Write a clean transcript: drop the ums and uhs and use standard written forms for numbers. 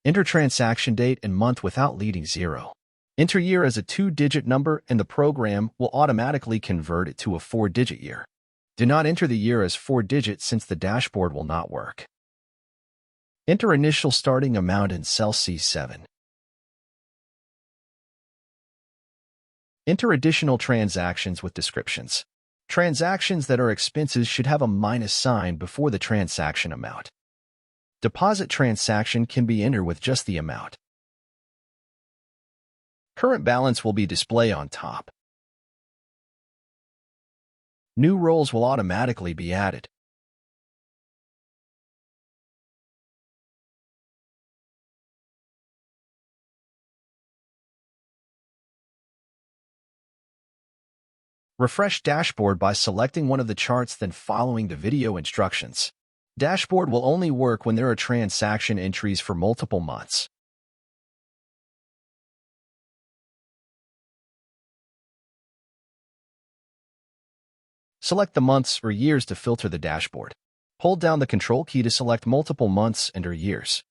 Enter transaction date and month without leading zero. Enter year as a 2-digit number and the program will automatically convert it to a 4-digit year. Do not enter the year as 4 digits since the dashboard will not work. Enter initial starting amount in cell C7. Enter additional transactions with descriptions. Transactions that are expenses should have a minus sign before the transaction amount. Deposit transaction can be entered with just the amount. Current balance will be displayed on top. New roles will automatically be added. Refresh dashboard by selecting one of the charts then following the video instructions. Dashboard will only work when there are transaction entries for multiple months. Select the months or years to filter the dashboard. Hold down the Control key to select multiple months and/or years.